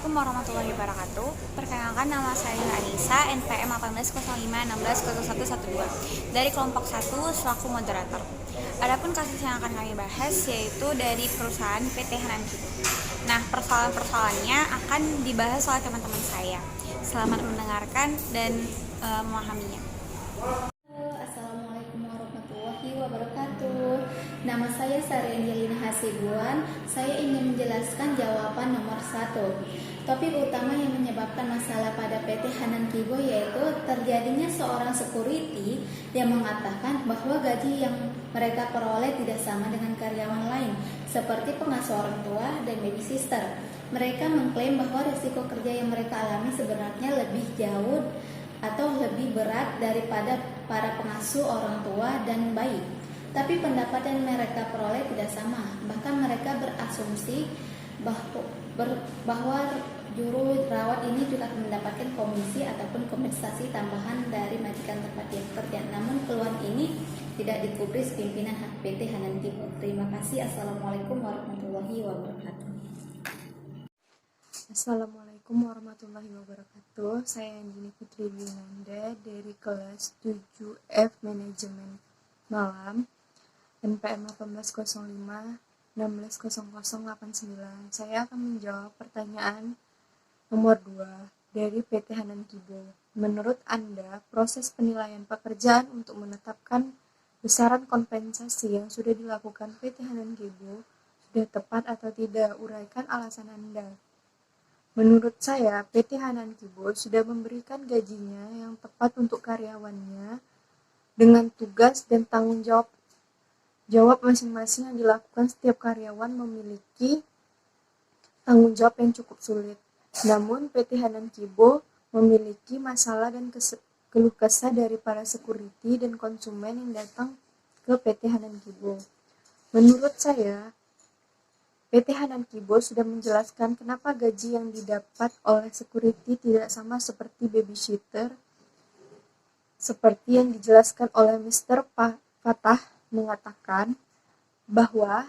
Assalamualaikum warahmatullahi wabarakatuh. Perkenalkan, nama saya Anissa, NPM 1805160112 dari kelompok 1 selaku moderator. Adapun kasus yang akan kami bahas yaitu dari perusahaan PT Hanan Kibo. Nah, persoalan-persoalannya akan dibahas oleh teman-teman saya. Selamat mendengarkan dan memahaminya. Assalamualaikum warahmatullahi wabarakatuh. Nama saya Sari Angelina Hasibuan. Saya ingin menjelaskan jawaban nomor 1. Topik utama yang menyebabkan masalah pada PT Hanan Kibo yaitu terjadinya seorang security yang mengatakan bahwa gaji yang mereka peroleh tidak sama dengan karyawan lain, seperti pengasuh orang tua dan baby sister. Mereka mengklaim bahwa risiko kerja yang mereka alami sebenarnya lebih jauh atau lebih berat daripada para pengasuh orang tua dan bayi. Tapi pendapat yang mereka peroleh tidak sama. Bahkan mereka berasumsi bahwa juru rawat ini juga akan mendapatkan komisi ataupun kompensasi tambahan dari majikan tempat dia bekerja. Namun keluhan ini tidak digubris pimpinan PT Hanan Kibo. Terima kasih. Assalamualaikum warahmatullahi wabarakatuh. Assalamualaikum warahmatullahi wabarakatuh. Saya Andini Putri Winanda dari kelas 7F Manajemen Malam, NPM 1805 160089. Saya akan menjawab pertanyaan nomor 2 dari PT Hanan Kibo. Menurut Anda, proses penilaian pekerjaan untuk menetapkan besaran kompensasi yang sudah dilakukan PT Hanan Kibo sudah tepat atau tidak? Uraikan alasan Anda. Menurut saya, PT Hanan Kibo sudah memberikan gajinya yang tepat untuk karyawannya dengan tugas dan tanggung jawab masing-masing yang dilakukan. Setiap karyawan memiliki tanggung jawab yang cukup sulit. Namun, PT Hanan Kibo memiliki masalah dan keluh kesah dari para security dan konsumen yang datang ke PT Hanan Kibo. Menurut saya, PT Hanan Kibo sudah menjelaskan kenapa gaji yang didapat oleh security tidak sama seperti babysitter, seperti yang dijelaskan oleh Mr. Fatah mengatakan bahwa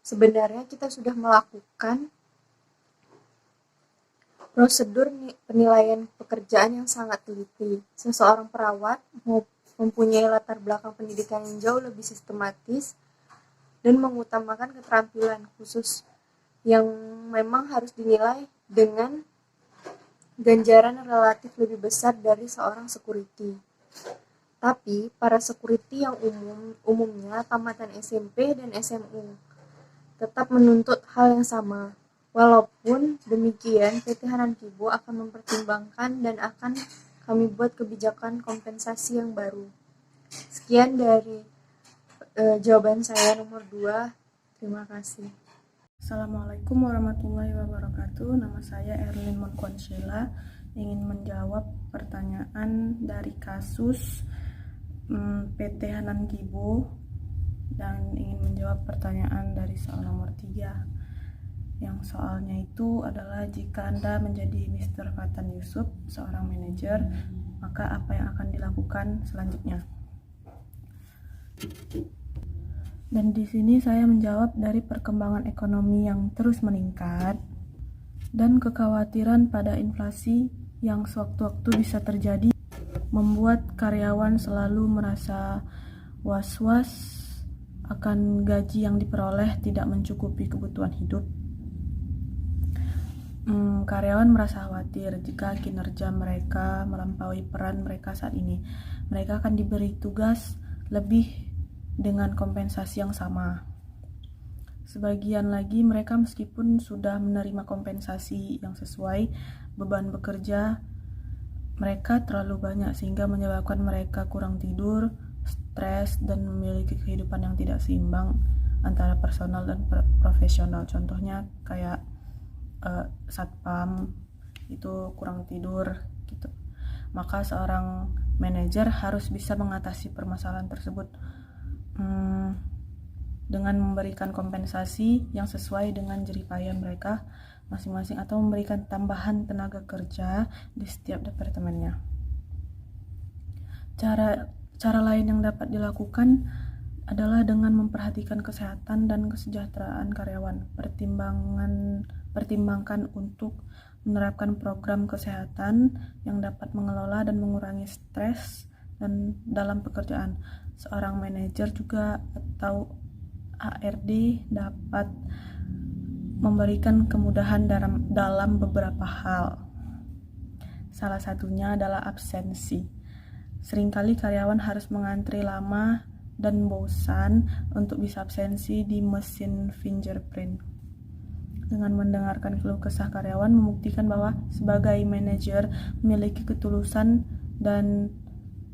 sebenarnya kita sudah melakukan prosedur penilaian pekerjaan yang sangat teliti. Seseorang perawat mempunyai latar belakang pendidikan yang jauh lebih sistematis dan mengutamakan keterampilan khusus yang memang harus dinilai dengan ganjaran relatif lebih besar dari seorang security. Tapi para security yang umumnya tamatan SMP dan SMU tetap menuntut hal yang sama. Walaupun demikian, PT Hanan Kibo akan mempertimbangkan dan akan kami buat kebijakan kompensasi yang baru. Sekian dari jawaban saya nomor 2. Terima kasih. Assalamualaikum warahmatullahi wabarakatuh. Nama saya Erlin Monkonsyila, ingin menjawab pertanyaan dari kasus PT Hanan Kibo dan ingin menjawab pertanyaan dari soal nomor 3. Yang soalnya itu adalah jika Anda menjadi Mr. Fatan Yusuf, seorang manajer, maka apa yang akan dilakukan selanjutnya? Dan di sini saya menjawab dari perkembangan ekonomi yang terus meningkat dan kekhawatiran pada inflasi yang sewaktu-waktu bisa terjadi membuat karyawan selalu merasa was-was akan gaji yang diperoleh tidak mencukupi kebutuhan hidup. Karyawan merasa khawatir jika kinerja mereka melampaui peran mereka saat ini. Mereka akan diberi tugas lebih dengan kompensasi yang sama. Sebagian lagi mereka meskipun sudah menerima kompensasi yang sesuai, beban bekerja mereka terlalu banyak sehingga menyebabkan mereka kurang tidur, stres, dan memiliki kehidupan yang tidak seimbang antara personal dan profesional. Contohnya kayak satpam itu kurang tidur gitu. Maka seorang manajer harus bisa mengatasi permasalahan tersebut dengan memberikan kompensasi yang sesuai dengan jeripaya mereka masing-masing atau memberikan tambahan tenaga kerja di setiap departemennya. Cara lain yang dapat dilakukan adalah dengan memperhatikan kesehatan dan kesejahteraan karyawan. Pertimbangkan untuk menerapkan program kesehatan yang dapat mengelola dan mengurangi stres dan dalam pekerjaan. Seorang manajer juga atau HRD dapat memberikan kemudahan dalam beberapa hal. Salah satunya adalah absensi. Seringkali karyawan harus mengantri lama dan bosan untuk bisa absensi di mesin fingerprint. Dengan mendengarkan keluh kesah karyawan membuktikan bahwa sebagai manajer memiliki ketulusan dan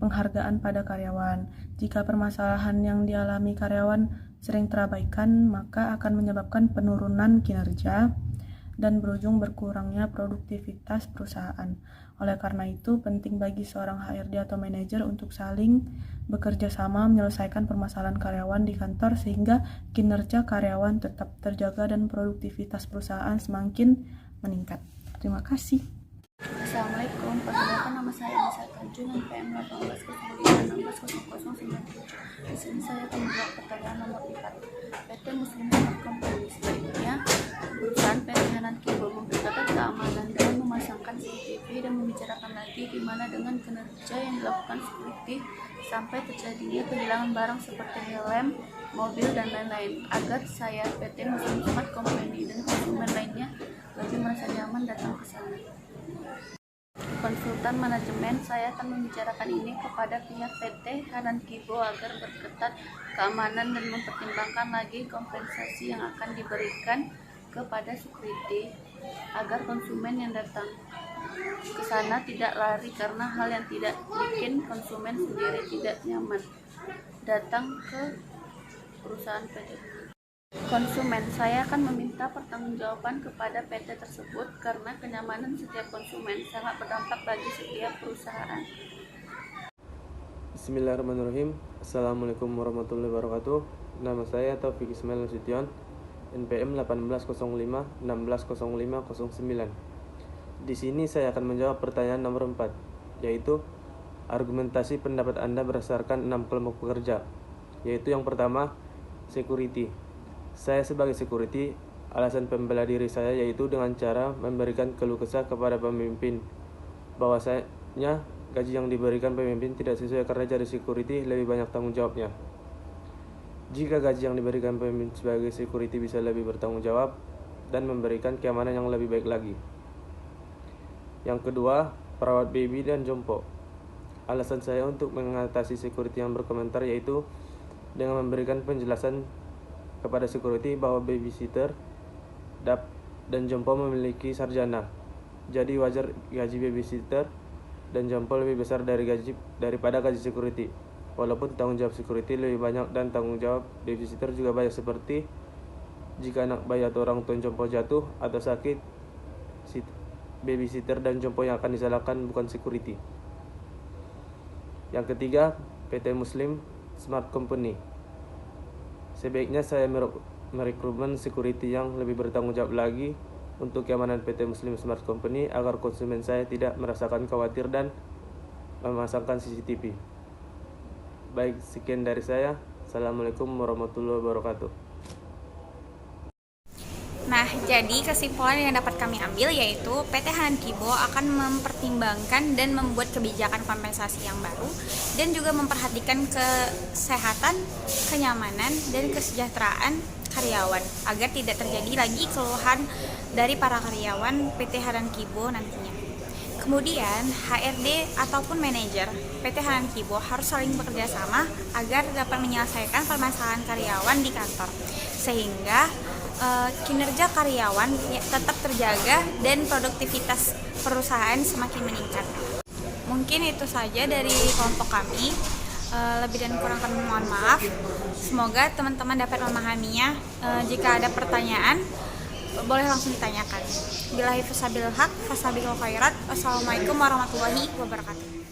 penghargaan pada karyawan. Jika permasalahan yang dialami karyawan sering terabaikan, maka akan menyebabkan penurunan kinerja dan berujung berkurangnya produktivitas perusahaan. Oleh karena itu, penting bagi seorang HRD atau manajer untuk saling bekerja sama menyelesaikan permasalahan karyawan di kantor sehingga kinerja karyawan tetap terjaga dan produktivitas perusahaan semakin meningkat. Terima kasih. Assalamualaikum, perkenalkan nama saya Anissa Tanjung, NPM 1805160097. Di sini saya akan menjawab pertanyaan nomor 4. PT Muslim Smart Company sebaiknya perusahaan PT Hanan Kibo memperketat keamanan dengan memasangkan CCTV dan membicarakan lagi di mana dengan kinerja yang dilakukan security sampai terjadinya kehilangan barang seperti helm, mobil, dan lain-lain agar saya PT Muslim Smart Company dan konsumen lainnya lebih merasa nyaman datang ke sana. Konsultan manajemen, saya akan membicarakan ini kepada pihak PT Hanan Kibo agar berketat keamanan dan mempertimbangkan lagi kompensasi yang akan diberikan kepada security agar konsumen yang datang ke sana tidak lari karena hal yang tidak bikin konsumen sendiri tidak nyaman datang ke perusahaan PT. Konsumen, saya akan meminta pertanggungjawaban kepada PT tersebut karena kenyamanan setiap konsumen sangat berdampak bagi setiap perusahaan. Bismillahirrahmanirrahim. Assalamualaikum warahmatullahi wabarakatuh. Nama saya Taufik Ismail Nasution, NPM 1805160509. Di sini saya akan menjawab pertanyaan nomor 4, yaitu argumentasi pendapat Anda berdasarkan 6 kelompok pekerja. Yaitu yang pertama, security. Saya sebagai security, alasan pembela diri saya yaitu dengan cara memberikan keluh kesah kepada pemimpin bahwasanya gaji yang diberikan pemimpin tidak sesuai karena jadi security lebih banyak tanggung jawabnya. Jika gaji yang diberikan pemimpin sebagai security bisa lebih bertanggung jawab dan memberikan keamanan yang lebih baik lagi. Yang kedua, perawat baby dan jompo. Alasan saya untuk mengatasi security yang berkomentar yaitu dengan memberikan penjelasan kepada security bahwa babysitter dan jompo memiliki sarjana. Jadi wajar gaji babysitter dan jompo lebih besar daripada gaji security. Walaupun tanggung jawab security lebih banyak dan tanggung jawab babysitter juga banyak, seperti jika anak bayi atau orang tua jompo jatuh atau sakit, babysitter dan jompo yang akan disalahkan bukan security. Yang ketiga, PT Muslim Smart Company. Sebaiknya saya merekrutmen security yang lebih bertanggung jawab lagi untuk keamanan PT Muslim Smart Company agar konsumen saya tidak merasakan khawatir dan memasangkan CCTV. Baik, sekian dari saya. Assalamualaikum warahmatullahi wabarakatuh. Nah, jadi kesimpulan yang dapat kami ambil yaitu PT Hanan Kibo akan mempertimbangkan dan membuat kebijakan kompensasi yang baru dan juga memperhatikan kesehatan, kenyamanan, dan kesejahteraan karyawan agar tidak terjadi lagi keluhan dari para karyawan PT Hanan Kibo nantinya. Kemudian, HRD ataupun manajer PT Hanan Kibo harus saling bekerja sama agar dapat menyelesaikan permasalahan karyawan di kantor sehingga kinerja karyawan tetap terjaga dan produktivitas perusahaan semakin meningkat. Mungkin itu saja dari kelompok kami. Lebih dan kurang kami mohon maaf. Semoga teman-teman dapat memahaminya. Jika ada pertanyaan, boleh langsung ditanyakan. Billahi fasabil haq, fasabil khairat. Wassalamualaikum warahmatullahi wabarakatuh.